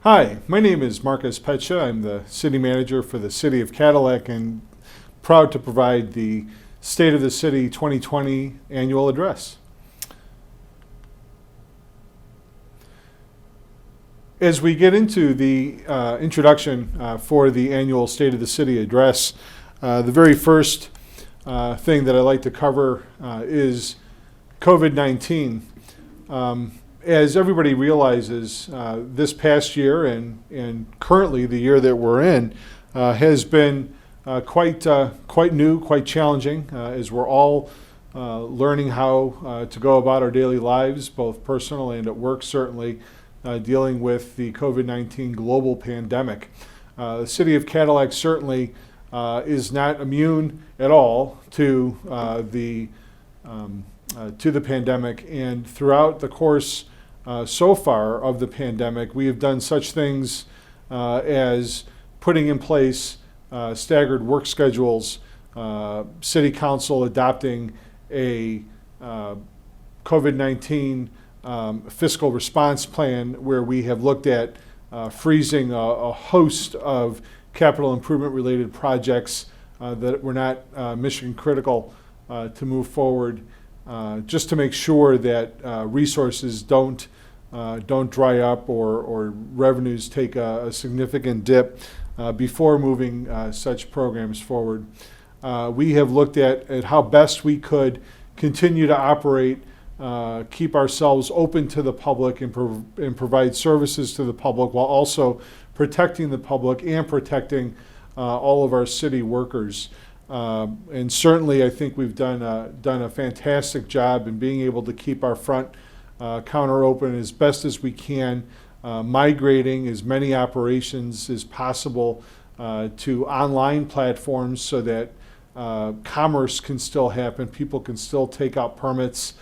Hi, my name is Marcus Peccia. I'm the city manager for the City of Cadillac and proud to provide the State of the City 2020 annual address. As we get into the introduction for the annual State of the City address, the very first thing that I'd like to cover is COVID-19. As everybody realizes, this past year and currently the year that we're in has been quite new, quite challenging, as we're all learning how to go about our daily lives, both personal and at work, certainly dealing with the COVID-19 global pandemic. The City of Cadillac certainly is not immune at all to the pandemic, and throughout the course so far of the pandemic, we have done such things as putting in place staggered work schedules, City Council adopting a COVID-19 fiscal response plan where we have looked at freezing a host of capital improvement related projects that were not mission critical to move forward, just to make sure that resources don't dry up or revenues take a significant dip before moving such programs forward. We have looked at how best we could continue to operate, keep ourselves open to the public and provide services to the public while also protecting the public and protecting all of our city workers. And certainly I think we've done a fantastic job in being able to keep our front counter open as best as we can, migrating as many operations as possible to online platforms so that commerce can still happen, people can still take out permits,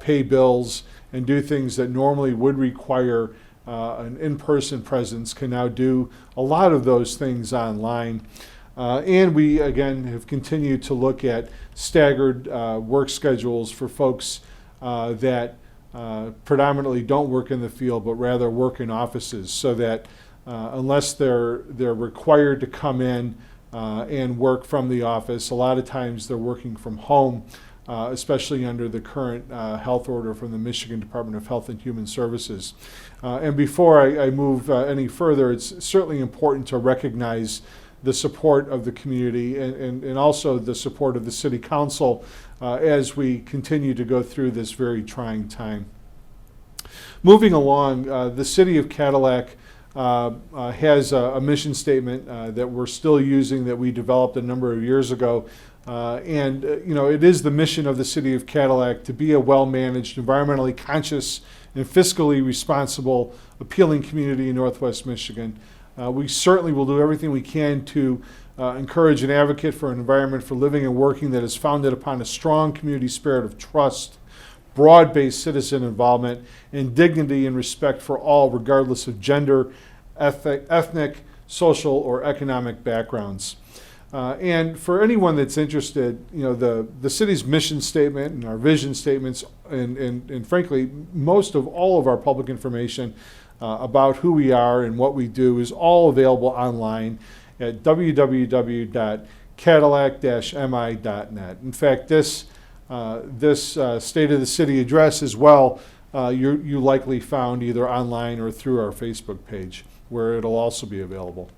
pay bills, and do things that normally would require an in-person presence can now do a lot of those things online. And we, again, have continued to look at staggered work schedules for folks that predominantly don't work in the field, but rather work in offices, so that unless they're required to come in and work from the office, a lot of times they're working from home, especially under the current health order from the Michigan Department of Health and Human Services. And before I move any further, it's certainly important to recognize the support of the community and also the support of the City Council as we continue to go through this very trying time. Moving along, the City of Cadillac has a mission statement that we're still using that we developed a number of years ago. It is the mission of the City of Cadillac to be a well-managed, environmentally conscious, and fiscally responsible, appealing community in Northwest Michigan. We certainly will do everything we can to encourage and advocate for an environment for living and working that is founded upon a strong community spirit of trust, broad-based citizen involvement, and dignity and respect for all, regardless of gender, ethnic, social, or economic backgrounds. And for anyone that's interested, the city's mission statement and our vision statements and frankly, most of all of our public information about who we are and what we do is all available online at www.cadillac-mi.net. In fact, this State of the City address as well, you likely found either online or through our Facebook page, where it'll also be available.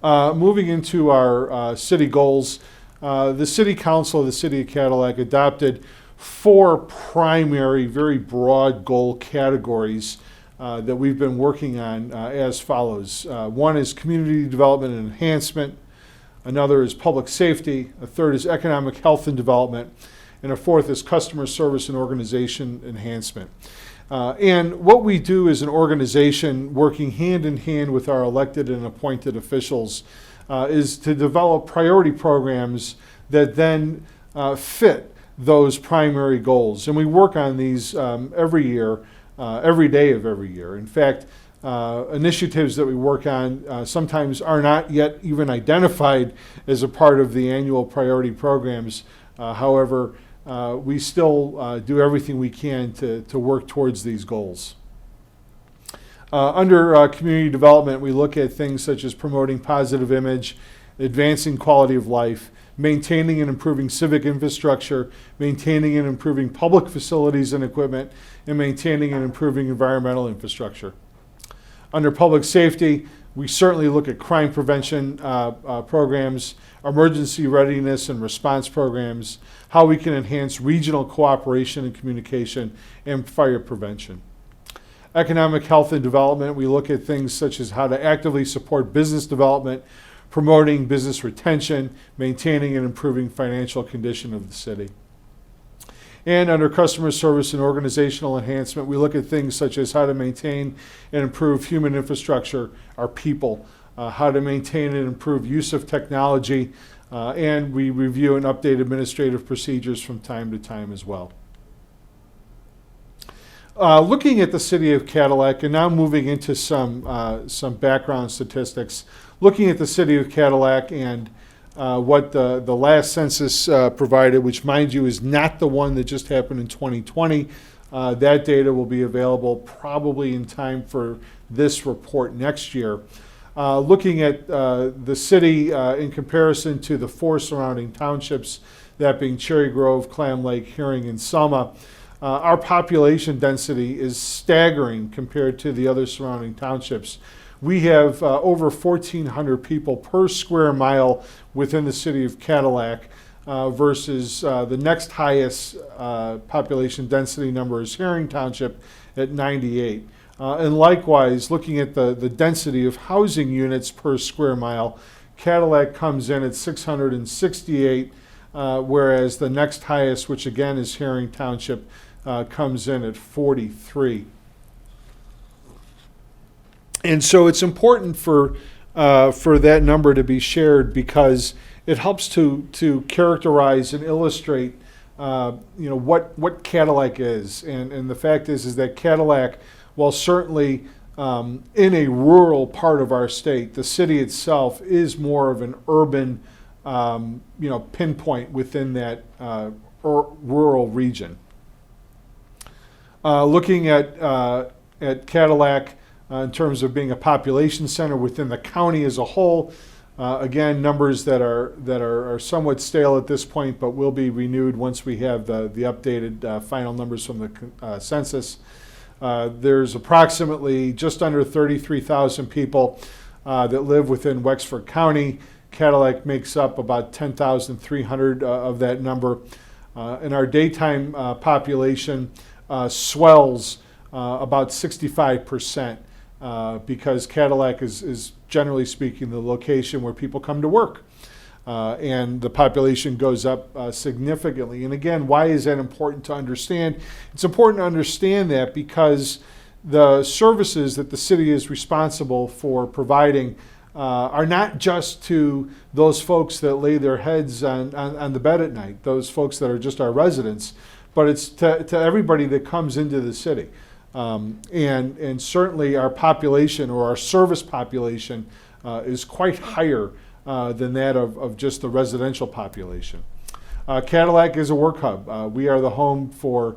Moving into our city goals, the City Council of the City of Cadillac adopted 4 primary, very broad goal categories that we've been working on as follows. One is community development and enhancement. Another is public safety. A third is economic health and development. And a fourth is customer service and organization enhancement. And what we do as an organization, working hand in hand with our elected and appointed officials, is to develop priority programs that then fit those primary goals. And we work on these every year, every day of every year. In fact, initiatives that we work on sometimes are not yet even identified as a part of the annual priority programs. However, we still do everything we can to work towards these goals. Under community development, we look at things such as promoting positive image, advancing quality of life, maintaining and improving civic infrastructure, maintaining and improving public facilities and equipment, and maintaining and improving environmental infrastructure. Under public safety, we certainly look at crime prevention programs, emergency readiness and response programs, how we can enhance regional cooperation and communication, and fire prevention. Economic health and development, we look at things such as how to actively support business development, promoting business retention, maintaining and improving financial condition of the city. And under customer service and organizational enhancement, we look at things such as how to maintain and improve human infrastructure, our people, how to maintain and improve use of technology, and we review and update administrative procedures from time to time as well. Looking at the city of Cadillac, and now moving into some background statistics, looking at the city of Cadillac and what the last census provided, which mind you is not the one that just happened in 2020. That data will be available probably in time for this report next year. Looking at the city in comparison to the 4 surrounding townships, that being Cherry Grove, Clam Lake, Herring, and Selma, our population density is staggering compared to the other surrounding townships. We have over 1,400 people per square mile within the city of Cadillac versus the next highest population density number is Herring Township at 98. And likewise, looking at the density of housing units per square mile, Cadillac comes in at 668, whereas the next highest, which again is Herring Township, comes in at 43. And so it's important for that number to be shared because it helps to characterize and illustrate what Cadillac is. And the fact is that Cadillac, while certainly in a rural part of our state, the city itself is more of an urban pinpoint within that rural region. Looking at Cadillac in terms of being a population center within the county as a whole, again, numbers that are somewhat stale at this point, but will be renewed once we have the updated final numbers from the census. There's approximately just under 33,000 people that live within Wexford County. Cadillac makes up about 10,300 of that number. And our daytime population swells about 65% because Cadillac is generally speaking the location where people come to work. And the population goes up significantly. And again, why is that important to understand? It's important to understand that because the services that the city is responsible for providing are not just to those folks that lay their heads on the bed at night, those folks that are just our residents, but it's to everybody that comes into the city. And certainly our population or our service population is quite higher than that of just the residential population. Cadillac is a work hub. We are the home for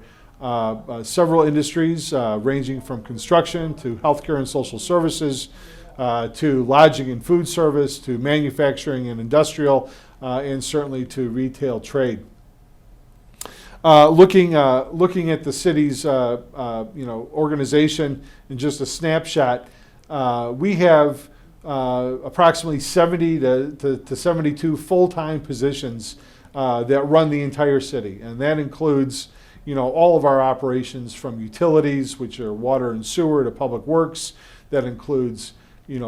several industries ranging from construction to healthcare and social services to lodging and food service to manufacturing and industrial and certainly to retail trade. Looking at the city's organization in just a snapshot, we have approximately 70 to 72 full-time positions that run the entire city, and that includes all of our operations from utilities, which are water and sewer, to public works. That includes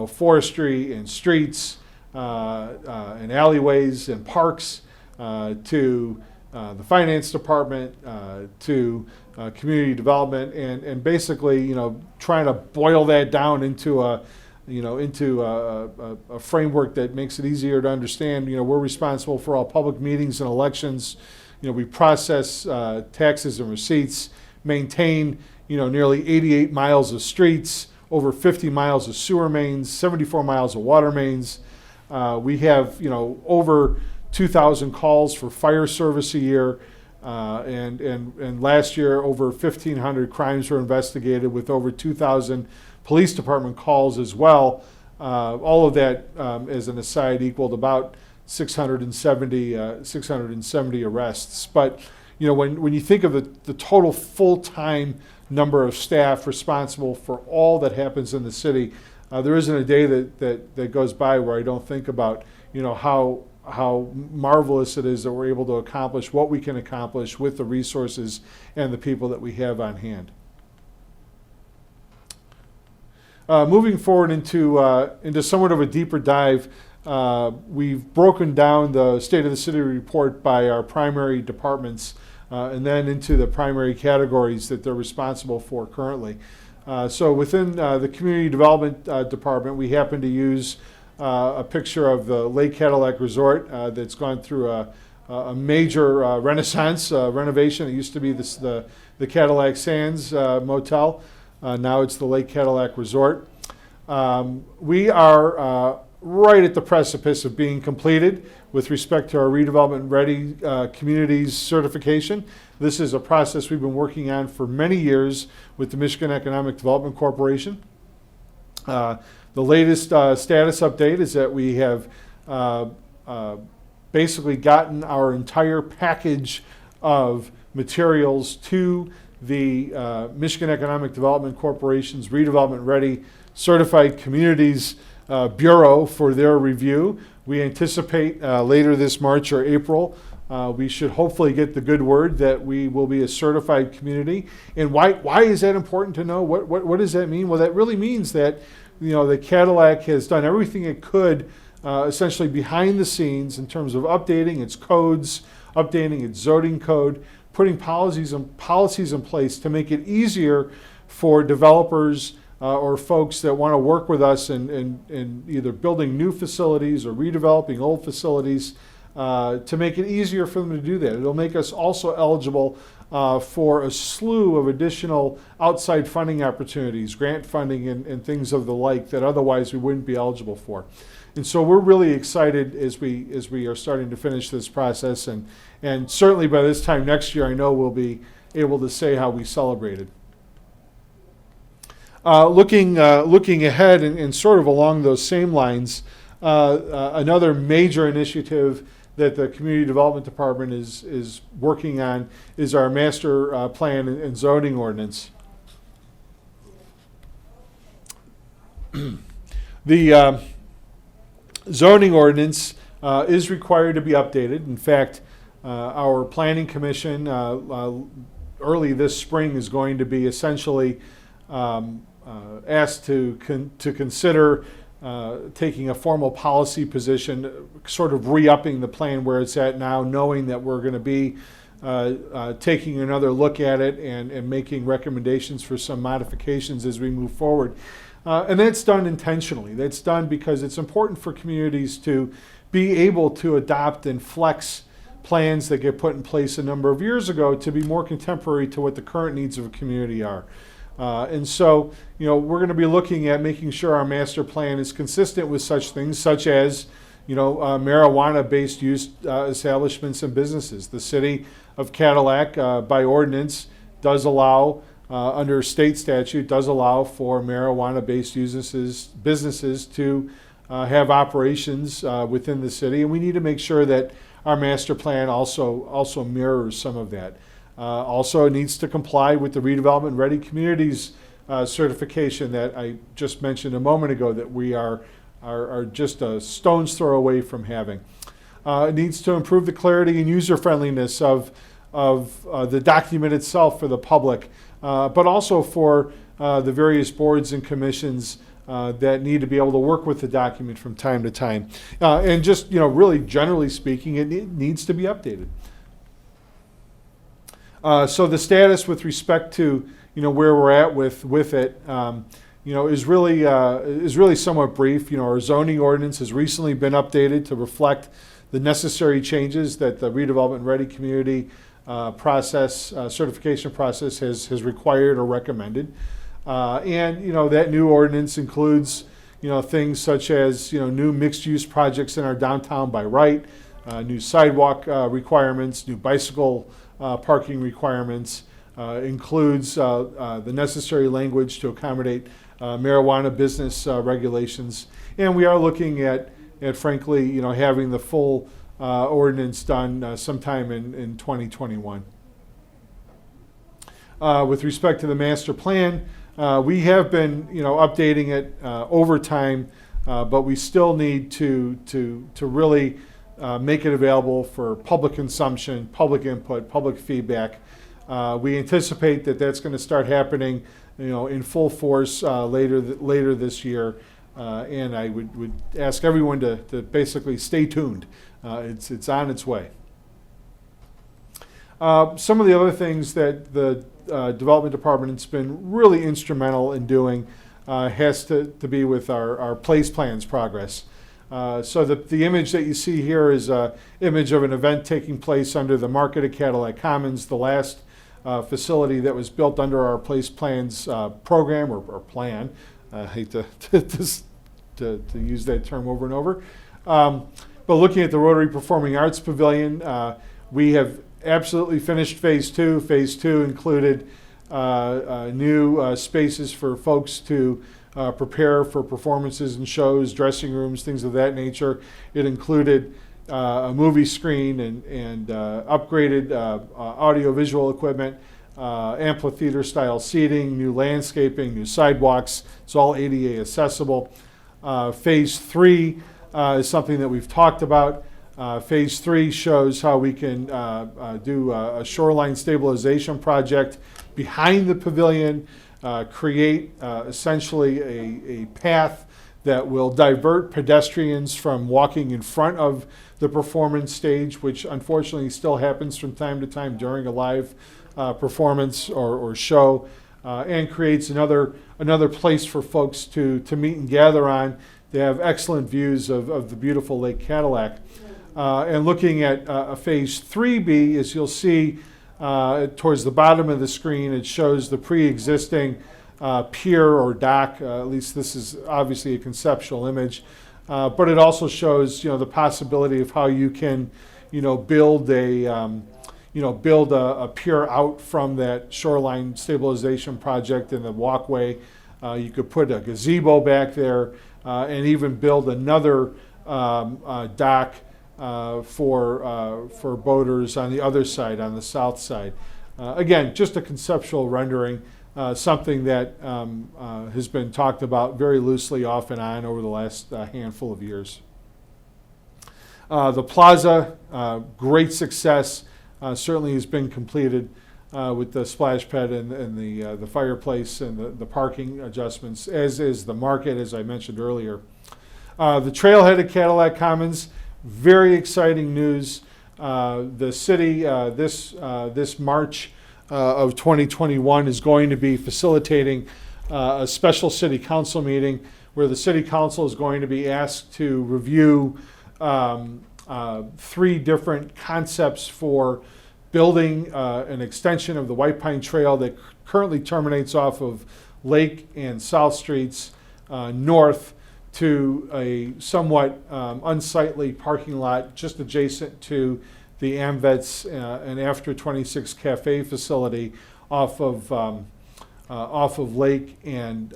forestry and streets and alleyways and parks to the finance department to community development, and basically trying to boil that down into a framework that makes it easier to understand. We're responsible for all public meetings and elections. We process taxes and receipts, maintain nearly 88 miles of streets, over 50 miles of sewer mains, 74 miles of water mains. We have over 2,000 calls for fire service a year, and last year over 1,500 crimes were investigated with over 2,000 police department calls as well. All of that, as an aside, equaled about 670 arrests. But when you think of the total full-time number of staff responsible for all that happens in the city, there isn't a day that goes by where I don't think about how marvelous it is that we're able to accomplish what we can accomplish with the resources and the people that we have on hand. Moving forward into somewhat of a deeper dive, we've broken down the State of the City report by our primary departments and then into the primary categories that they're responsible for currently. So within the Community Development Department, we happen to use a picture of the Lake Cadillac Resort that's gone through a major renaissance renovation. It used to be the Cadillac Sands Motel. Now it's the Lake Cadillac Resort. We are right at the precipice of being completed with respect to our Redevelopment Ready Communities certification. This is a process we've been working on for many years with the Michigan Economic Development Corporation. The latest status update is that we have basically gotten our entire package of materials to the Michigan Economic Development Corporation's Redevelopment Ready Certified Communities Bureau for their review. We anticipate later this March or April, we should hopefully get the good word that we will be a certified community. And why is that important to know? What does that mean? Well, that really means that the Cadillac has done everything it could essentially behind the scenes in terms of updating its codes, updating its zoning code, putting policies in place to make it easier for developers or folks that want to work with us in either building new facilities or redeveloping old facilities to make it easier for them to do that. It'll make us also eligible for a slew of additional outside funding opportunities, grant funding and things of the like that otherwise we wouldn't be eligible for. And so we're really excited as we are starting to finish this process, and certainly by this time next year I know we'll be able to say how we celebrated. Looking ahead and sort of along those same lines, another major initiative that the Community Development Department is working on is our master plan and zoning ordinance. The zoning ordinance is required to be updated. In fact, our Planning Commission early this spring is going to be essentially asked to consider taking a formal policy position, sort of re-upping the plan where it's at now, knowing that we're going to be taking another look at it and making recommendations for some modifications as we move forward. And that's done intentionally. That's done because it's important for communities to be able to adopt and flex plans that get put in place a number of years ago to be more contemporary to what the current needs of a community are. And so, we're going to be looking at making sure our master plan is consistent with such things, such as, marijuana-based use establishments and businesses. The city of Cadillac, by ordinance, does allow, under state statute, does allow for marijuana-based businesses to have operations within the city, and we need to make sure that our master plan also mirrors some of that. Also, it needs to comply with the Redevelopment Ready Communities certification that I just mentioned a moment ago that we are just a stone's throw away from having. It needs to improve the clarity and user-friendliness of the document itself for the public, but also for the various boards and commissions that need to be able to work with the document from time to time. And just, really generally speaking, it needs to be updated. So the status with respect to where we're at with it, is really somewhat brief. Our zoning ordinance has recently been updated to reflect the necessary changes that the Redevelopment Ready Community certification process has required or recommended. And that new ordinance includes things such as new mixed-use projects in our downtown by right, new sidewalk requirements, new bicycle parking requirements, includes the necessary language to accommodate marijuana business regulations. And we are looking at frankly, having the full ordinance done sometime in 2021. With respect to the master plan, we have been, updating it over time, but we still need to really make it available for public consumption, public input, public feedback. We anticipate that that's going to start happening, in full force later this year, and I would ask everyone to basically stay tuned. It's on its way. Some of the other things that the Development Department's been really instrumental in doing has to be with our place plans progress. So the image that you see here is an image of an event taking place under the market at Cadillac Commons, the last facility that was built under our place plans program or plan. I hate to use that term over and over. But looking at the Rotary Performing Arts Pavilion, we have absolutely finished phase two. Phase two included new spaces for folks to prepare for performances and shows, dressing rooms, things of that nature. It included a movie screen and upgraded audio-visual equipment, amphitheater style seating, new landscaping, new sidewalks. It's all ADA accessible. Phase three is something that we've talked about. Phase three shows how we can do a shoreline stabilization project behind the pavilion, create essentially a path that will divert pedestrians from walking in front of the performance stage, which unfortunately still happens from time to time during a live performance or show, and creates another place for folks to meet and gather on. They have excellent views of the beautiful Lake Cadillac. And looking at phase 3B, as you'll see towards the bottom of the screen, it shows the pre-existing pier or dock. At least this is obviously a conceptual image, but it also shows the possibility of how you can build a pier out from that shoreline stabilization project in the walkway. You could put a gazebo back there and even build another dock for boaters on the other side, on the south side. Again, just a conceptual rendering, something that has been talked about very loosely off and on over the last handful of years. The plaza, great success, certainly has been completed with the splash pad and the fireplace and the parking adjustments, as is the market, as I mentioned earlier. The trailhead at Cadillac Commons, very exciting news. The city this March of 2021 is going to be facilitating a special city council meeting where the city council is going to be asked to review 3 different concepts for building an extension of the White Pine Trail that currently terminates off of Lake and South Streets north to a somewhat unsightly parking lot just adjacent to the AmVets and After 26 Cafe facility off of Lake and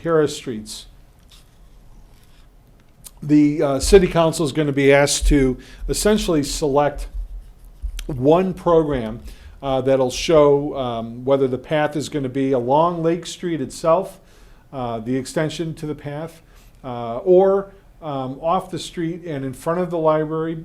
Harris Streets. The City Council is going to be asked to essentially select one program that'll show whether the path is going to be along Lake Street itself, the extension to the path, or off the street and in front of the library,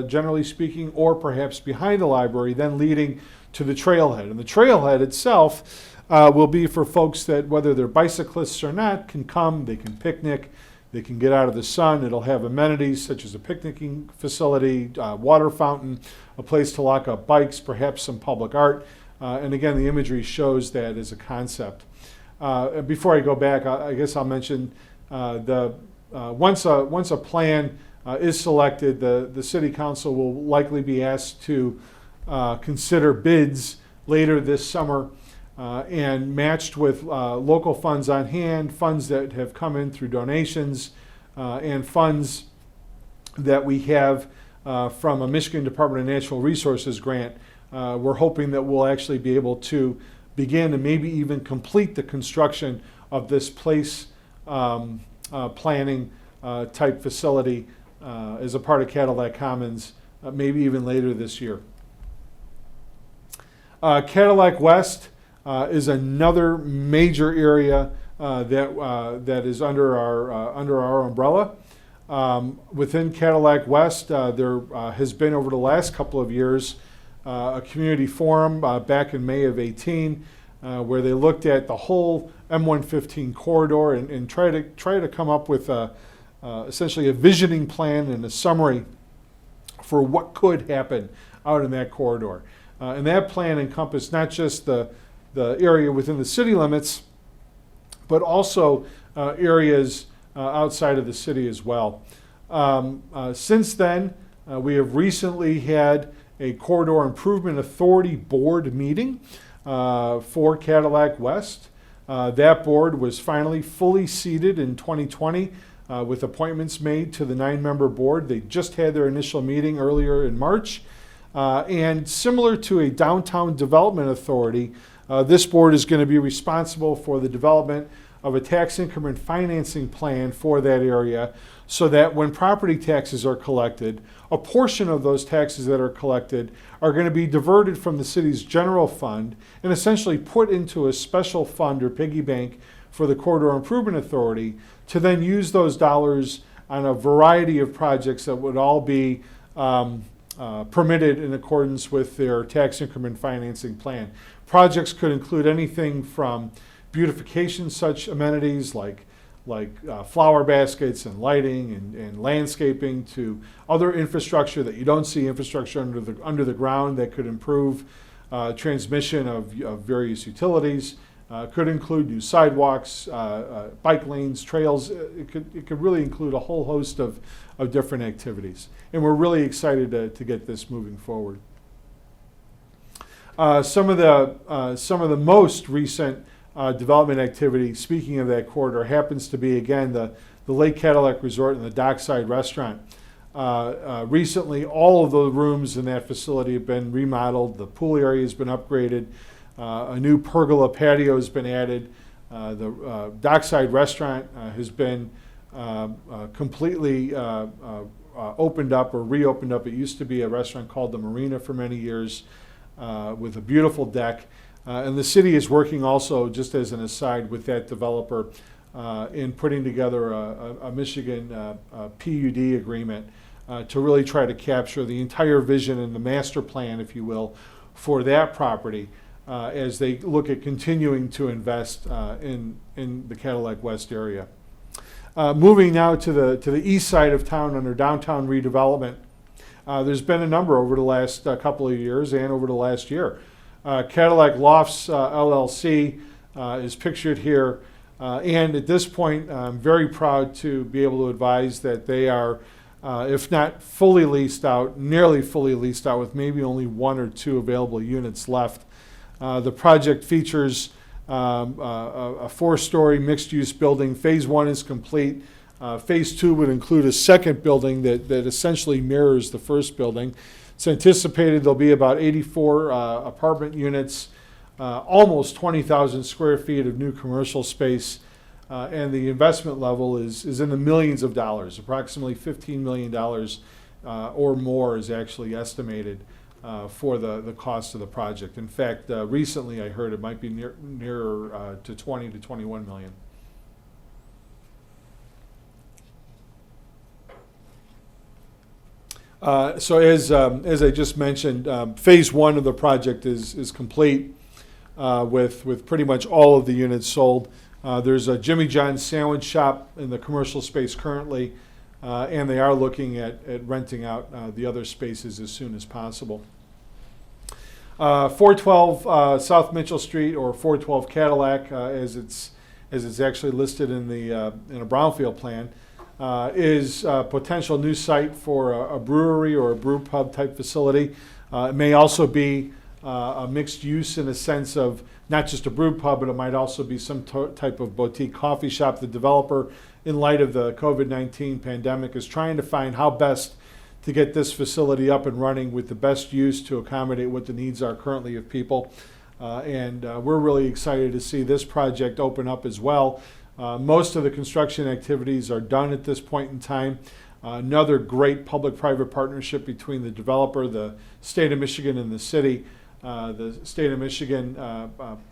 generally speaking, or perhaps behind the library, then leading to the trailhead. And the trailhead itself will be for folks that, whether they're bicyclists or not, can come, they can picnic, they can get out of the sun. It'll have amenities such as a picnicking facility, water fountain, a place to lock up bikes, perhaps some public art. And again, the imagery shows that as a concept. Before I go back, I guess I'll mention once a plan is selected, the City Council will likely be asked to consider bids later this summer and matched with local funds on hand, funds that have come in through donations, and funds that we have from a Michigan Department of Natural Resources grant. We're hoping that we'll actually be able to begin and maybe even complete the construction of this place planning type facility as a part of Cadillac Commons, maybe even later this year. Cadillac West is another major area that is under our umbrella. Within Cadillac West, there has been over the last couple of years a community forum back in May of 18 where they looked at the whole M115 corridor and try to come up with essentially a visioning plan and a summary for what could happen out in that corridor. And that plan encompassed not just the area within the city limits, but also areas outside of the city as well. Since then, we have recently had a Corridor Improvement Authority board meeting for Cadillac West. That board was finally fully seated in 2020 with appointments made to the 9-member board. They just had their initial meeting earlier in March. And similar to a downtown development authority, this board is going to be responsible for the development of a tax increment financing plan for that area so that when property taxes are collected, a portion of those taxes that are collected are going to be diverted from the city's general fund and essentially put into a special fund or piggy bank for the Corridor Improvement Authority to then use those dollars on a variety of projects that would all be permitted in accordance with their tax increment financing plan. Projects could include anything from beautification, such amenities like flower baskets and lighting and landscaping, to other infrastructure that you don't see, infrastructure under the ground that could improve transmission of various utilities. Could include new sidewalks, bike lanes, trails. It could really include a whole host of different activities. And we're really excited to get this moving forward. Some of the most recent development activity, speaking of that corridor, happens to be, again, the Lake Cadillac Resort and the Dockside restaurant. Recently, all of the rooms in that facility have been remodeled. The pool area has been upgraded. A new pergola patio has been added. The Dockside restaurant has been completely opened up or reopened up. It used to be a restaurant called the Marina for many years with a beautiful deck. And the city is working also, just as an aside, with that developer in putting together a Michigan PUD agreement to really try to capture the entire vision and the master plan, if you will, for that property as they look at continuing to invest in the Cadillac West area. Moving now to the east side of town under downtown redevelopment, there's been a number over the last couple of years and over the last year. Cadillac Lofts LLC is pictured here, and at this point I'm very proud to be able to advise that they are, if not fully leased out, nearly fully leased out with maybe only 1 or 2 available units left. The project features a 4-story mixed-use building. Phase 1 is complete. Phase 2 would include a second building that essentially mirrors the first building. It's anticipated there'll be about 84 apartment units, almost 20,000 square feet of new commercial space, and the investment level is in the millions of dollars. Approximately $15 million or more is actually estimated for the cost of the project. In fact, recently I heard it might be nearer to 20 to 21 million. So as I just mentioned, phase 1 of the project is complete with pretty much all of the units sold. There's a Jimmy John's sandwich shop in the commercial space currently, and they are looking at renting out the other spaces as soon as possible. 412 South Mitchell Street, or 412 Cadillac, as it's actually listed in a brownfield plan, is a potential new site for a brewery or a brew pub type facility. It may also be a mixed use in a sense of not just a brew pub, but it might also be some type of boutique coffee shop. The developer, in light of the COVID-19 pandemic, is trying to find how best to get this facility up and running with the best use to accommodate what the needs are currently of people. and we're really excited to see this project open up as well. Most of the construction activities are done at this point in time. Another great public-private partnership between the developer, the state of Michigan, and the city. The state of Michigan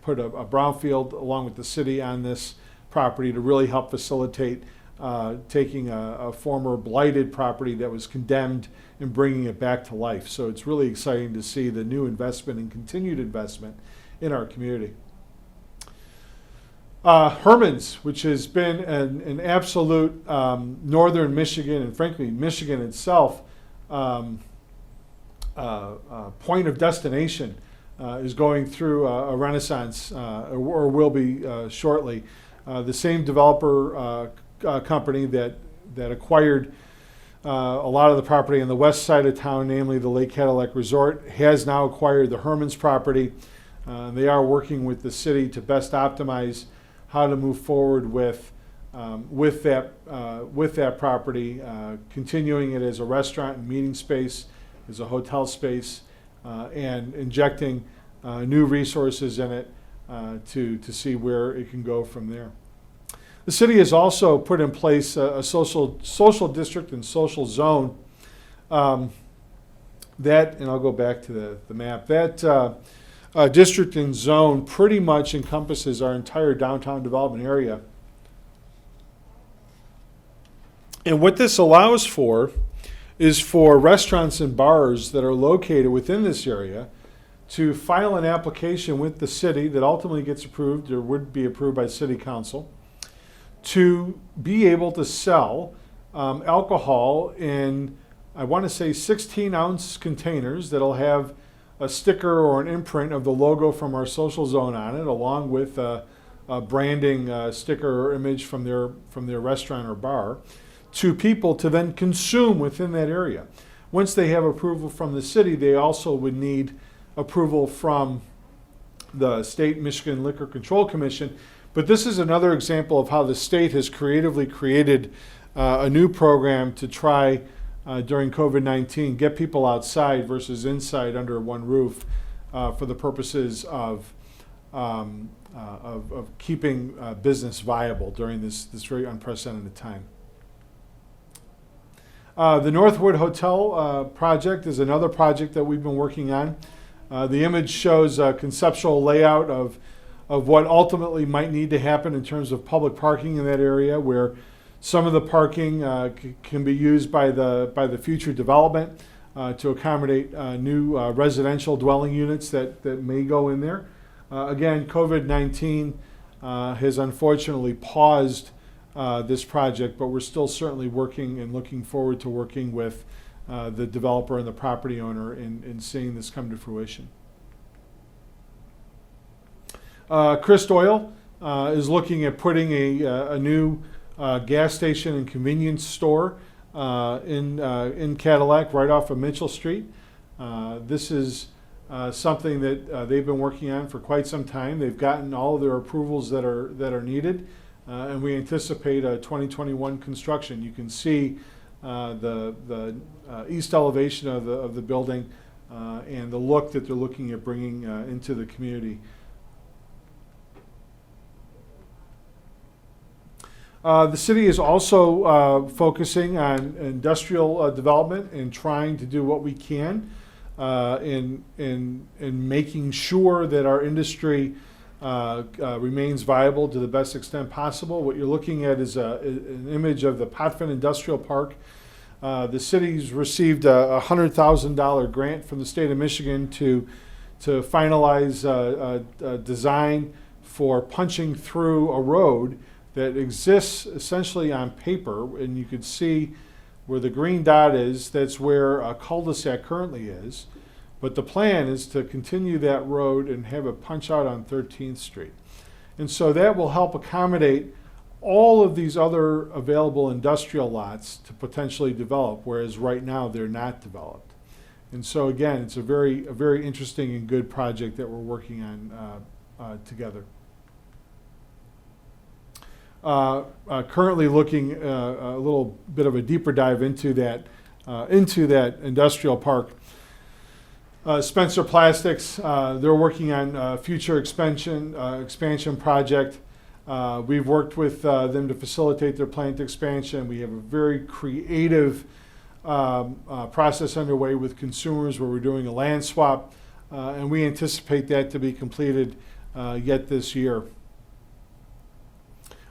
put a brownfield along with the city on this property to really help facilitate taking a former blighted property that was condemned and bringing it back to life. So it's really exciting to see the new investment and continued investment in our community. Herman's, which has been an absolute northern Michigan and frankly Michigan itself point of destination, is going through a renaissance, or will be shortly. The same developer company that acquired a lot of the property on the west side of town, namely the Lake Cadillac Resort, has now acquired the Herman's property. They are working with the city to best optimize how to move forward with that property, continuing it as a restaurant and meeting space, as a hotel space, and injecting new resources in it to see where it can go from there. The city has also put in place a social district and social zone. That, and I'll go back to the map, that district and zone pretty much encompasses our entire downtown development area. And what this allows for is for restaurants and bars that are located within this area to file an application with the city that ultimately gets approved or would be approved by city council to be able to sell alcohol in, I want to say, 16-ounce containers that'll have a sticker or an imprint of the logo from our social zone on it, along with a branding sticker or image from their restaurant or bar, to people to then consume within that area. Once they have approval from the city, they also would need approval from the State Michigan Liquor Control Commission. But this is another example of how the state has creatively created a new program to try during COVID-19, get people outside versus inside under one roof for the purposes of keeping business viable during this very unprecedented time. The Northwood Hotel project is another project that we've been working on. The image shows a conceptual layout of what ultimately might need to happen in terms of public parking in that area, where some of the parking can be used by the future development to accommodate new residential dwelling units that may go in there. Again, COVID-19 has unfortunately paused this project, but we're still certainly working and looking forward to working with the developer and the property owner in seeing this come to fruition. Christ Oil is looking at putting a new gas station and convenience store in Cadillac right off of Mitchell Street. This is something that they've been working on for quite some time. They've gotten all of their approvals that are needed, and we anticipate a 2021 construction. You can see the east elevation of the building and the look that they're looking at bringing into the community. The city is also focusing on industrial development and trying to do what we can in making sure that our industry remains viable to the best extent possible. What you're looking at is an image of the Potvin Industrial Park. The city's received a $100,000 grant from the state of Michigan to finalize a design for punching through a road that exists essentially on paper, and you could see where the green dot is, that's where a cul-de-sac currently is. But the plan is to continue that road and have it punch out on 13th Street. And so that will help accommodate all of these other available industrial lots to potentially develop, whereas right now they're not developed. And so again, it's a very interesting and good project that we're working on together. Currently looking a little bit of a deeper dive into that industrial park. Spencer Plastics, they're working on a future expansion project. We've worked with them to facilitate their plant expansion. We have a very creative process underway with consumers where we're doing a land swap, and we anticipate that to be completed yet this year.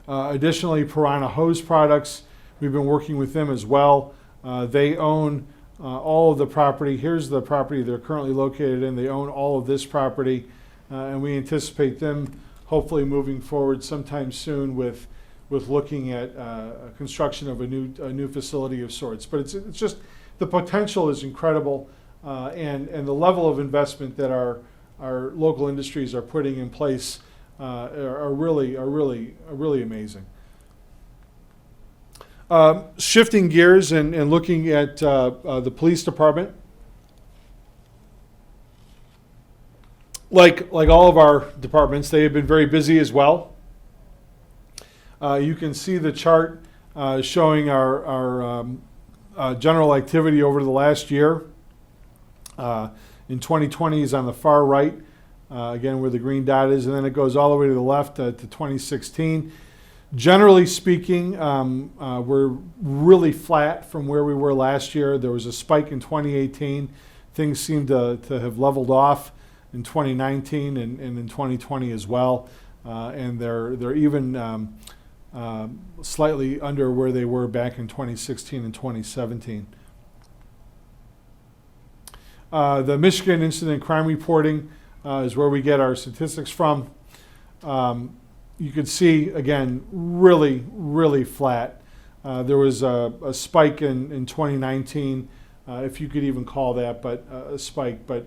Additionally, Piranha Hose Products, we've been working with them as well. They own all of the property. Here's the property they're currently located in. They own all of this property, and we anticipate them hopefully moving forward sometime soon with looking at construction of a new facility of sorts. But it's just, the potential is incredible, and the level of investment that our local industries are putting in place are really amazing. Shifting gears and looking at the police department. Like all of our departments, they have been very busy as well. You can see the chart showing our general activity over the last year. In 2020 is on the far right, again where the green dot is, and then it goes all the way to the left to 2016. Generally speaking, we're really flat from where we were last year. There was a spike in 2018. Things seem to have leveled off in 2019 and in 2020 as well. And they're even slightly under where they were back in 2016 and 2017. The Michigan Incident Crime Reporting is where we get our statistics from. You can see, again, really flat. There was a spike in 2019, if you could even call that, but a spike. But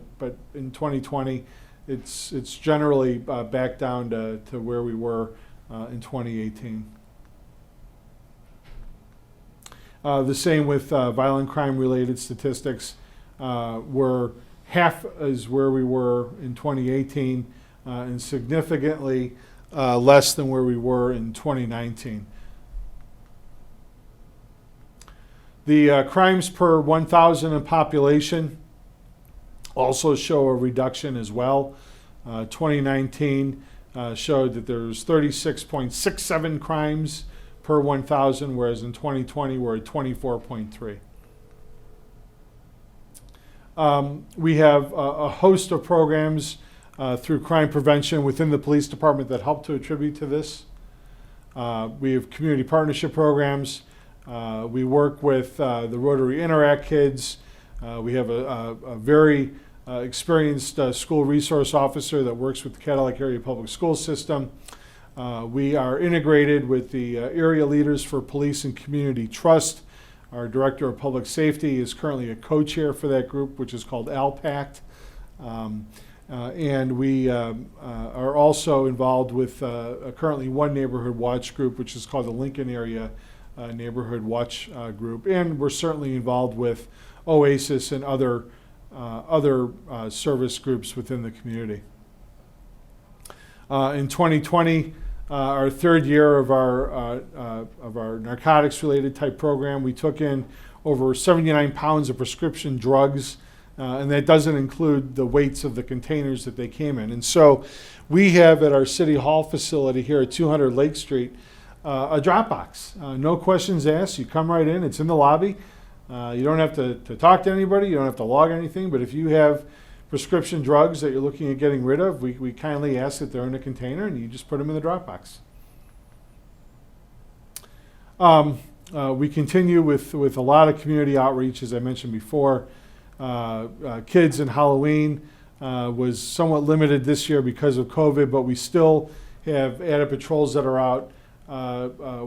in 2020, it's generally back down to where we were in 2018. The same with violent crime-related statistics. We're half as where we were in 2018, and significantly less than where we were in 2019. The crimes per 1,000 in population also show a reduction as well. 2019 showed that there's 36.67 crimes per 1,000, whereas in 2020 we're at 24.3. We have a host of programs through crime prevention within the police department that help to attribute to this. We have community partnership programs. We work with the Rotary Interact kids. We have a very experienced school resource officer that works with the Cadillac Area Public School System. We are integrated with the Area Leaders for Police and Community Trust. Our Director of Public Safety is currently a co-chair for that group, which is called ALPACT. And we are also involved with currently one neighborhood watch group, which is called the Lincoln Area Neighborhood Watch Group. And we're certainly involved with OASIS and other service groups within the community. In 2020, our third year of our narcotics-related type program, we took in over 79 pounds of prescription drugs, and that doesn't include the weights of the containers that they came in. And so we have at our City Hall facility here at 200 Lake Street a drop box. No questions asked. You come right in. It's in the lobby. You don't have to talk to anybody. You don't have to log anything. But if you have prescription drugs that you're looking at getting rid of, we kindly ask that they're in a container, and you just put them in the drop box. We continue with a lot of community outreach, as I mentioned before. Kids and Halloween was somewhat limited this year because of COVID, but we still have added patrols that are out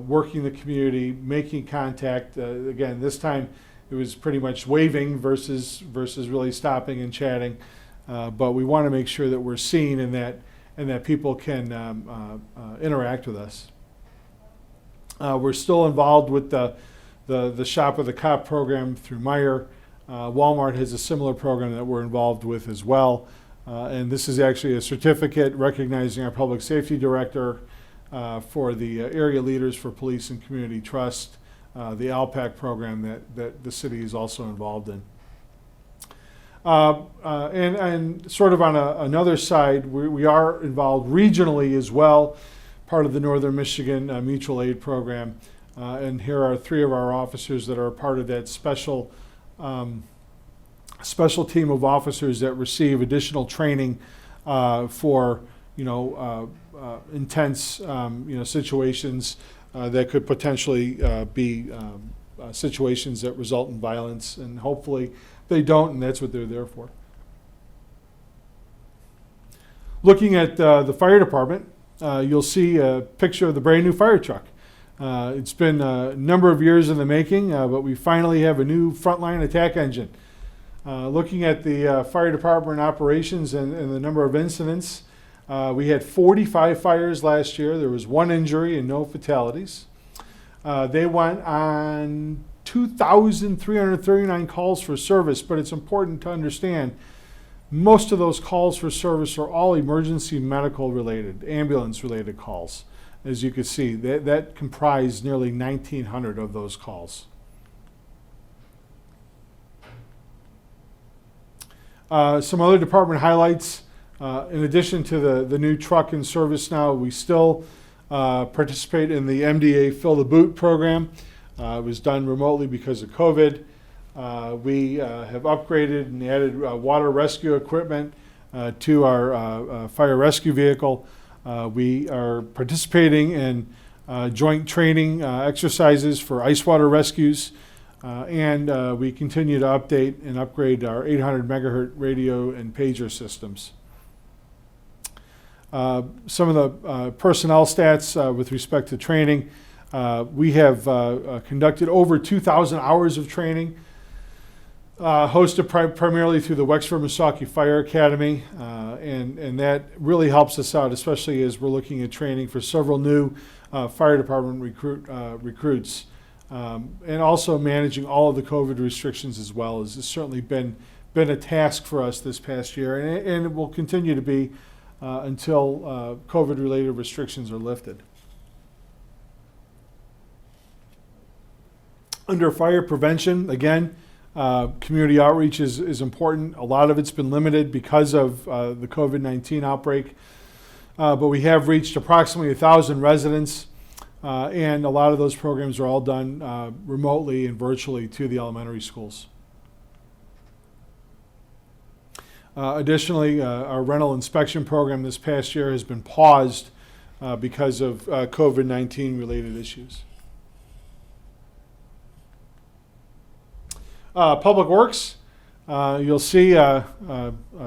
working the community, making contact. Again, this time it was pretty much waving versus really stopping and chatting. But we want to make sure that we're seen and that people can interact with us. We're still involved with the Shop of the Cop program through Meyer. Walmart has a similar program that we're involved with as well. And this is actually a certificate recognizing our public safety director for the Area Leaders for Police and Community Trust, the ALPAC program that the city is also involved in. And sort of on another side, we are involved regionally as well, part of the Northern Michigan Mutual Aid Program. And here are 3 of our officers that are part of that special team of officers that receive additional training for intense situations that could potentially be situations that result in violence, and hopefully they don't, and that's what they're there for. Looking at the fire department, you'll see a picture of the brand new fire truck. It's been a number of years in the making, but we finally have a new frontline attack engine. Looking at the fire department operations and the number of incidents, we had 45 fires last year. There was 1 injury and no fatalities. They went on 2,339 calls for service, but it's important to understand most of those calls for service are all emergency medical related, ambulance related calls. As you can see, that comprised nearly 1,900 of those calls. Some other department highlights. In addition to the new truck in service now, we still participate in the MDA Fill the Boot program. It was done remotely because of COVID. We have upgraded and added water rescue equipment to our fire rescue vehicle. We are participating in joint training exercises for ice water rescues. And we continue to update and upgrade our 800 megahertz radio and pager systems. Some of the personnel stats with respect to training. We have conducted over 2,000 hours of training, hosted primarily through the Wexford-Missaukee Fire Academy, and that really helps us out, especially as we're looking at training for several new fire department recruits. And also managing all of the COVID restrictions as well has certainly been a task for us this past year, and it will continue to be until COVID-related restrictions are lifted. Under fire prevention, again, community outreach is important. A lot of it's been limited because of the COVID-19 outbreak, but we have reached approximately 1,000 residents. And a lot of those programs are all done remotely and virtually to the elementary schools. Additionally, our rental inspection program this past year has been paused because of COVID-19 related issues. Public Works, you'll see a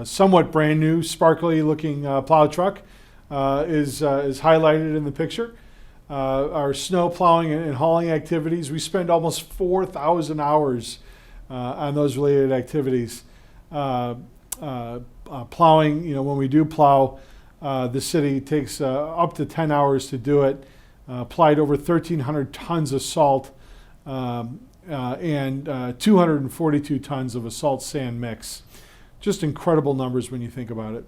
somewhat brand new, sparkly looking plow truck is highlighted in the picture. Our snow plowing and hauling activities, we spend almost 4,000 hours on those related activities. Plowing, when we do plow, the city takes up to 10 hours to do it, applied over 1,300 tons of salt and 242 tons of a salt sand mix. Just incredible numbers when you think about it.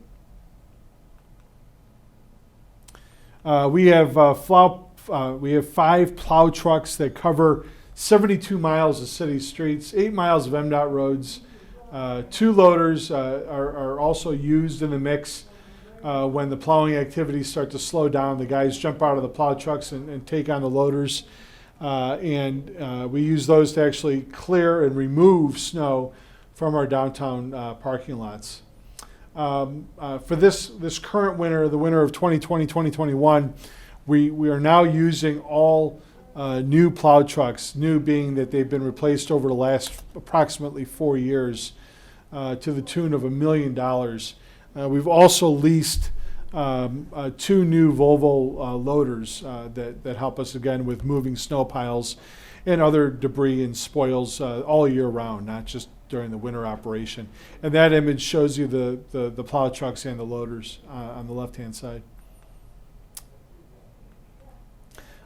We have 5 plow trucks that cover 72 miles of city streets, 8 miles of MDOT roads. 2 loaders are also used in the mix. When the plowing activities start to slow down, the guys jump out of the plow trucks and take on the loaders. And we use those to actually clear and remove snow from our downtown parking lots. For this current winter, the winter of 2020-2021, we are now using all new plow trucks, new being that they've been replaced over the last approximately 4 years to the tune of $1 million. We've also leased 2 new Volvo loaders that help us again with moving snow piles and other debris and spoils all year round, not just during the winter operation. And that image shows you the plow trucks and the loaders on the left-hand side.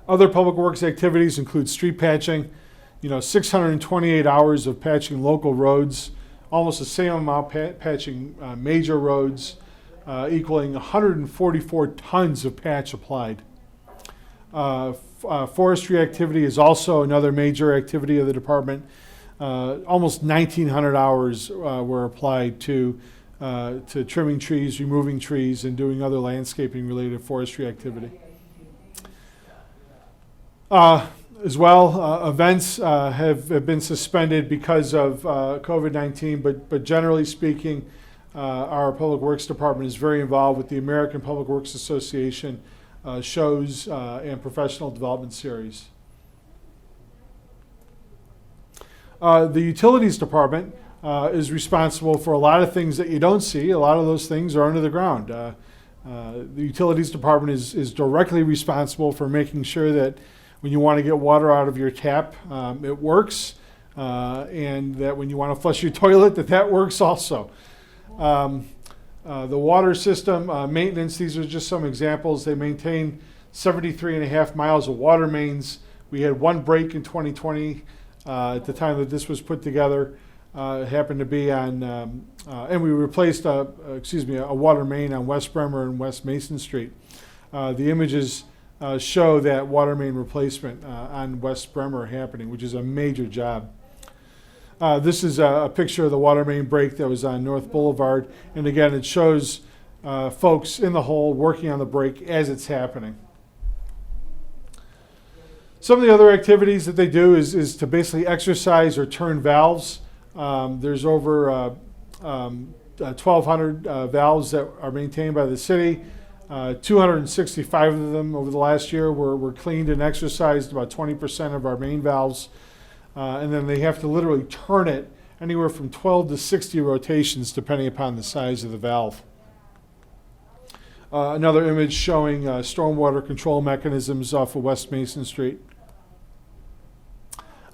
Other public works activities include street patching, 628 hours of patching local roads, almost the same amount patching major roads, equaling 144 tons of patch applied. Forestry activity is also another major activity of the department. almost 1,900 hours were applied to trimming trees, removing trees, and doing other landscaping-related forestry activity. As well, events have been suspended because of COVID-19, but generally speaking, our Public Works Department is very involved with the American Public Works Association shows and professional development series. The Utilities Department is responsible for a lot of things that you don't see. A lot of those things are under the ground. The Utilities Department is directly responsible for making sure that when you want to get water out of your tap, it works, and that when you want to flush your toilet, that works also. The water system maintenance, these are just some examples. They maintain 73.5 miles of water mains. We had one break in 2020 at the time that this was put together. It happened to be on, and we replaced a water main on West Bremer and West Mason Street. The images show that water main replacement on West Bremer happening, which is a major job. This is a picture of the water main break that was on North Boulevard. And again, it shows folks in the hole working on the break as it's happening. Some of the other activities that they do is to basically exercise or turn valves. There's over 1,200 valves that are maintained by the city. 265 of them over the last year were cleaned and exercised, about 20% of our main valves. And then they have to literally turn it anywhere from 12 to 60 rotations depending upon the size of the valve. Another image showing stormwater control mechanisms off of West Mason Street.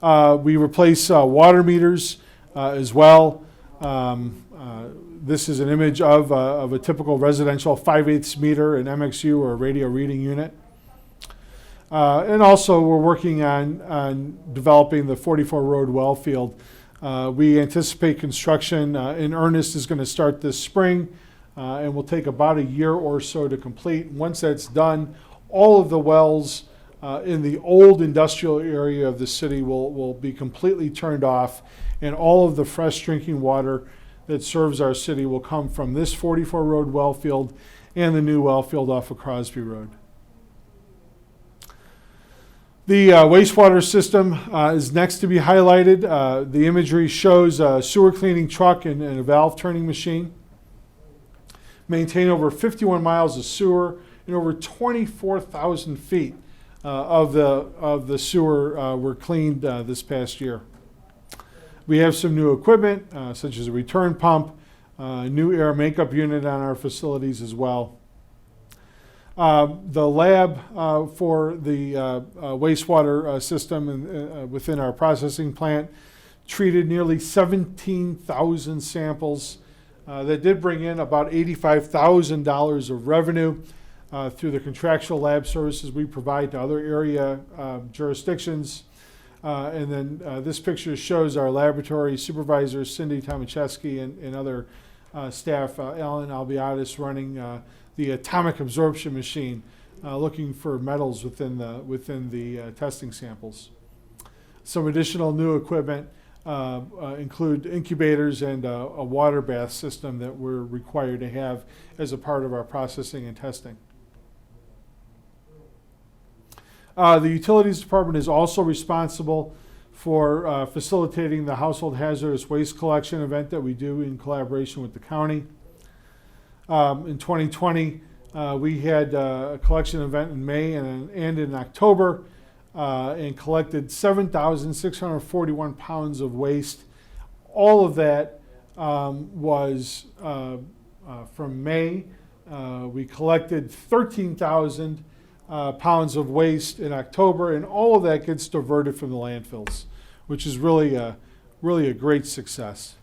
We replace water meters as well. This is an image of a typical residential 5/8 meter, an MXU or a radio reading unit. And also we're working on developing the 44 Road well field. We anticipate construction in earnest is going to start this spring and will take about a year or so to complete. Once that's done, all of the wells in the old industrial area of the city will be completely turned off, and all of the fresh drinking water that serves our city will come from this 44 Road well field and the new well field off of Crosby Road. The wastewater system is next to be highlighted. The imagery shows a sewer cleaning truck and a valve turning machine. Maintain over 51 miles of sewer and over 24,000 feet of the sewer were cleaned this past year. We have some new equipment, such as a return pump, new air makeup unit on our facilities as well. The lab for the wastewater system within our processing plant treated nearly 17,000 samples. That did bring in about $85,000 of revenue through the contractual lab services we provide to other area jurisdictions. And then this picture shows our laboratory supervisor, Cindy Tomaszewski, and other staff, Alan Albiadis, running the atomic absorption machine, looking for metals within the testing samples. Some additional new equipment include incubators and a water bath system that we're required to have as a part of our processing and testing. The Utilities Department is also responsible for facilitating the household hazardous waste collection event that we do in collaboration with the county. In 2020, we had a collection event in May and in October and collected 7,641 pounds of waste. All of that was from May. We collected 13,000 pounds of waste in October, and all of that gets diverted from the landfills, which is really a great success.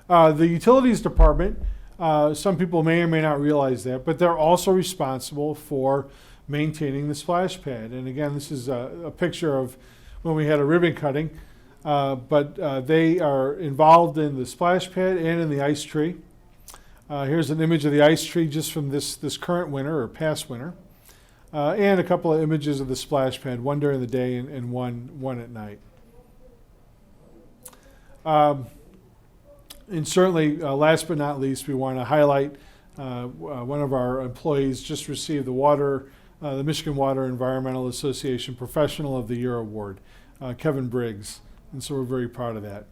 The Utilities Department, some people may or may not realize that, but they're also responsible for maintaining the splash pad. And again, this is a picture of when we had a ribbon cutting, but they are involved in the splash pad and in the ice tree. Here's an image of the ice tree just from this current winter or past winter. and a couple of images of the splash pad, one during the day and one at night. And certainly, last but not least, we want to highlight one of our employees just received the Michigan Water Environmental Association Professional of the Year Award, Kevin Briggs, and so we're very proud of that.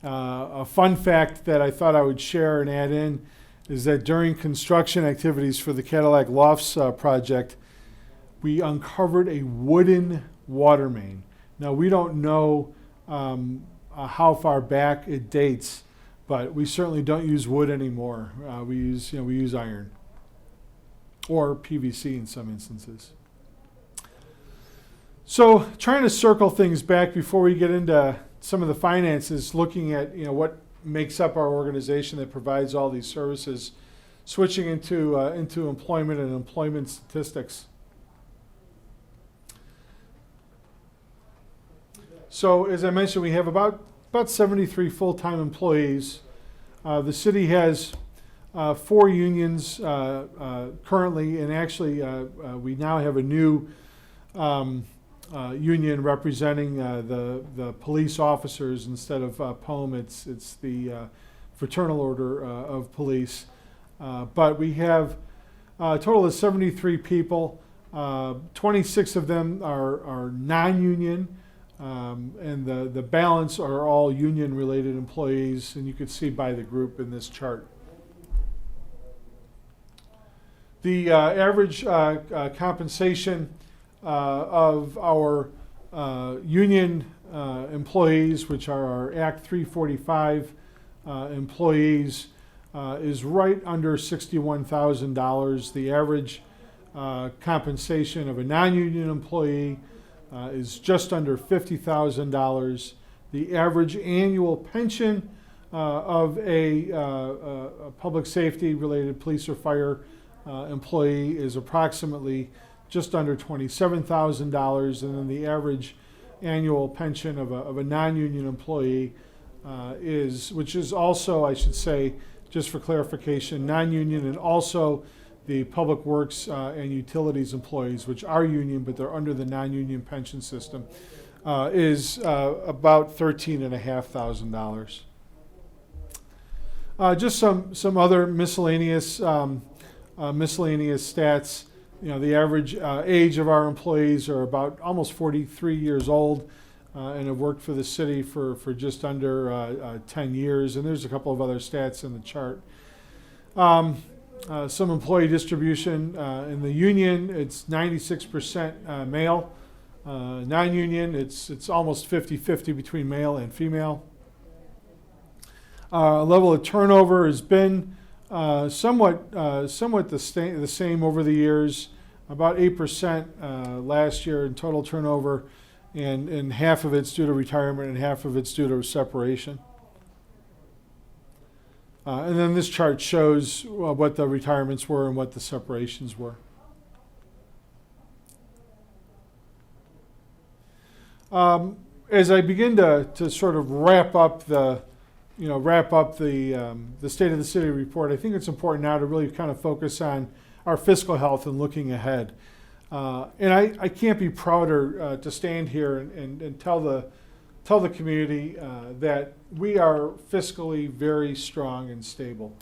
A fun fact that I thought I would share and add in is that during construction activities for the Cadillac Lofts project, we uncovered a wooden water main. Now, we don't know how far back it dates, but we certainly don't use wood anymore. We use iron or PVC in some instances. So, trying to circle things back before we get into some of the finances, looking at what makes up our organization that provides all these services, switching into employment and employment statistics. So, as I mentioned, we have about 73 full-time employees. The city has 4 unions currently, and actually we now have a new union representing the police officers instead of POEM. It's the Fraternal Order of Police. But we have a total of 73 people. 26 of them are non-union. And the balance are all union-related employees, and you can see by the group in this chart. The average compensation of our union employees, which are our Act 345 employees, is right under $61,000. The average compensation of a non-union employee is just under $50,000. The average annual pension of a public safety related police or fire employee is approximately just under $27,000, and then the average annual pension of a non-union employee which is also, I should say, just for clarification, non-union and also the public works and utilities employees, which are union, but they're under the non-union pension system, is about $13,500. Just some other miscellaneous stats. The average age of our employees are about almost 43 years old, and have worked for the city for just under 10 years. And there's a couple of other stats in the chart. Some employee distribution in the union, it's 96% male. Non-union, it's almost 50-50 between male and female. Level of turnover has been somewhat the same over the years. About 8% last year in total turnover, and half of it's due to retirement and half of it's due to separation. And then this chart shows what the retirements were and what the separations were. As I begin to sort of wrap up the State of the City report, I think it's important now to really kind of focus on our fiscal health and looking ahead. And I can't be prouder to stand here and tell the community that we are fiscally very strong and stable.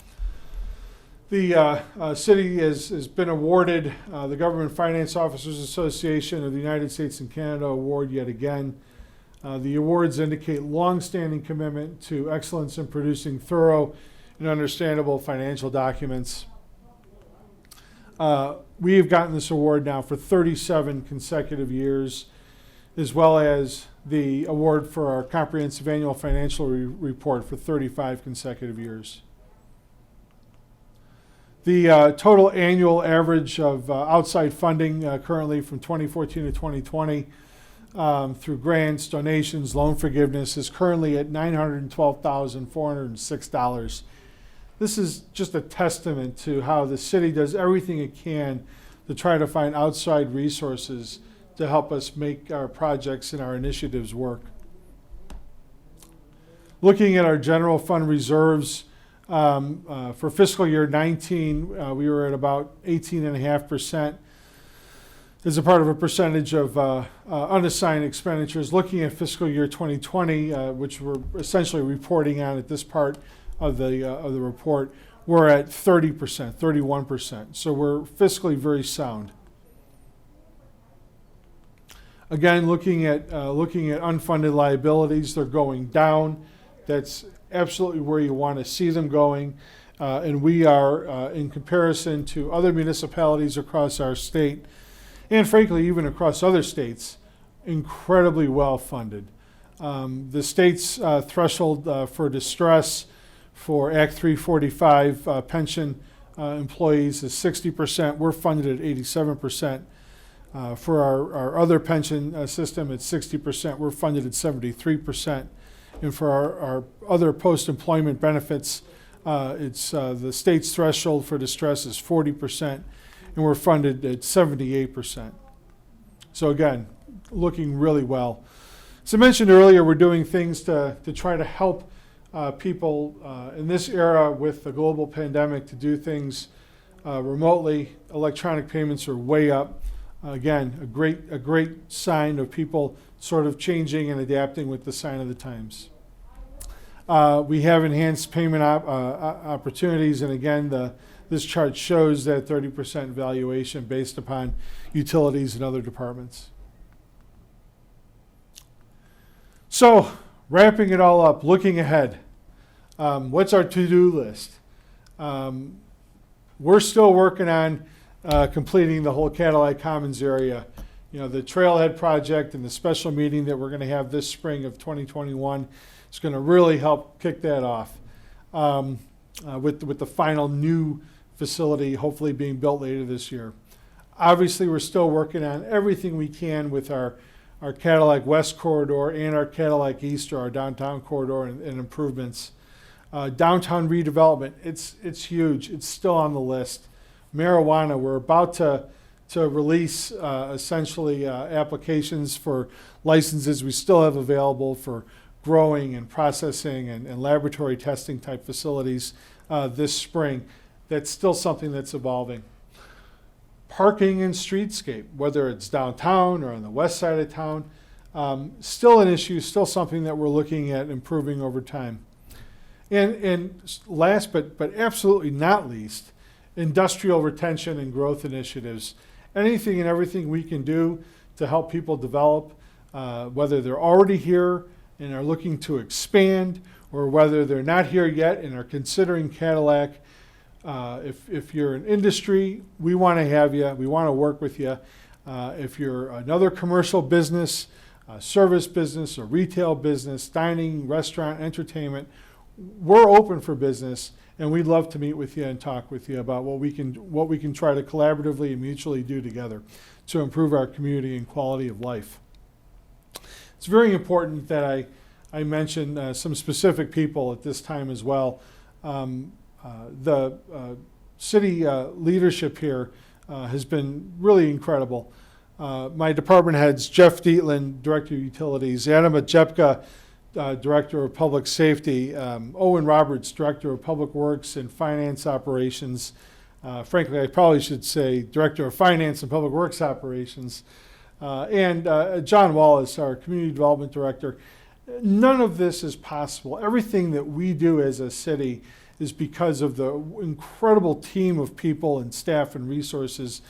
The city has been awarded the Government Finance Officers Association of the United States and Canada Award yet again. The awards indicate long-standing commitment to excellence in producing thorough and understandable financial documents. We have gotten this award now for 37 consecutive years, as well as the award for our comprehensive annual financial report for 35 consecutive years. The total annual average of outside funding currently from 2014 to 2020 through grants, donations, loan forgiveness is currently at $912,406. This is just a testament to how the city does everything it can to try to find outside resources to help us make our projects and our initiatives work. Looking at our general fund reserves, For fiscal year 19, we were at about 18.5% as a part of a percentage of unassigned expenditures. Looking at fiscal year 2020, which we're essentially reporting on at this part of the report, we're at 30%, 31%. So we're fiscally very sound. Again, looking at unfunded liabilities, they're going down. That's absolutely where you want to see them going. And we are, in comparison to other municipalities across our state, and frankly, even across other states, incredibly well funded. The state's threshold for distress for Act 345 pension employees is 60%. We're funded at 87%. For our other pension system, it's 60%. We're funded at 73%. And for our other post-employment benefits, it's the state's threshold for distress is 40%, and we're funded at 78%. So again, looking really well. As I mentioned earlier, we're doing things to try to help people in this era with the global pandemic to do things remotely. Electronic payments are way up. Again, a great sign of people sort of changing and adapting with the sign of the times. We have enhanced payment opportunities, and again, this chart shows that 30% valuation based upon utilities and other departments. So, wrapping it all up, looking ahead, what's our to-do list? We're still working on completing the whole Cadillac Commons area. You know, the Trailhead project and the special meeting that we're going to have this spring of 2021 is going to really help kick that off with the final new facility hopefully being built later this year. Obviously, we're still working on everything we can with our Cadillac West corridor and our Cadillac East, or our downtown corridor, and improvements. Downtown redevelopment, it's huge. It's still on the list. Marijuana, we're about to release essentially applications for licenses we still have available for growing and processing and laboratory testing type facilities this spring. That's still something that's evolving. Parking and streetscape, whether it's downtown or on the west side of town, still an issue, still something that we're looking at improving over time. And last but absolutely not least, industrial retention and growth initiatives. Anything and everything we can do to help people develop, whether they're already here and are looking to expand, or whether they're not here yet and are considering Cadillac. If you're an industry, we want to have you. We want to work with you. If you're another commercial business, service business, or retail business, dining, restaurant, entertainment, we're open for business, and we'd love to meet with you and talk with you about what we can try to collaboratively and mutually do together to improve our community and quality of life. It's very important that I mention some specific people at this time as well. The city leadership here has been really incredible. My department heads, Jeff Dietland, Director of Utilities, Adam Ajepka, Director of Public Safety, Owen Roberts, Director of Public Works and Finance Operations. Frankly, I probably should say Director of Finance and Public Works Operations, and John Wallace, our Community Development Director. None of this is possible. Everything that we do as a city is because of the incredible team of people and staff and resources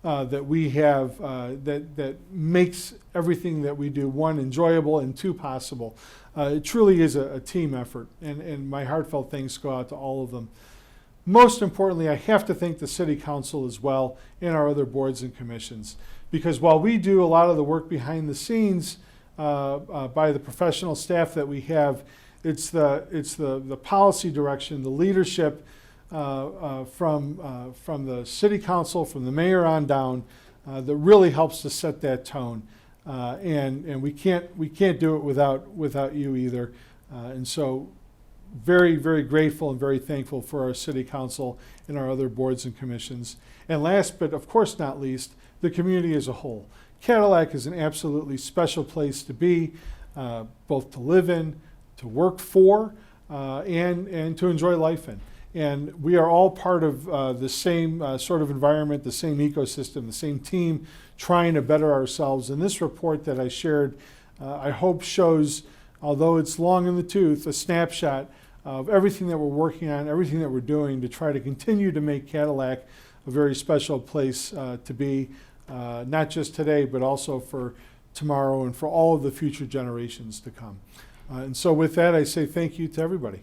that we have that makes everything that we do, one, enjoyable, and two, possible. It truly is a team effort, and my heartfelt thanks go out to all of them. Most importantly, I have to thank the City Council as well and our other boards and commissions, because while we do a lot of the work behind the scenes by the professional staff that we have, it's the policy direction, the leadership from the City Council, from the mayor on down, that really helps to set that tone. And we can't do it without you either. And so very, very grateful and very thankful for our City Council and our other boards and commissions. And last but of course not least, the community as a whole. Cadillac is an absolutely special place to be, both to live in, to work for, and to enjoy life in. And we are all part of the same sort of environment, the same ecosystem, the same team trying to better ourselves. And this report that I shared, I hope shows, although it's long in the tooth, a snapshot of everything that we're working on, everything that we're doing to try to continue to make Cadillac a very special place to be, not just today, but also for tomorrow and for all of the future generations to come. And so with that, I say thank you to everybody.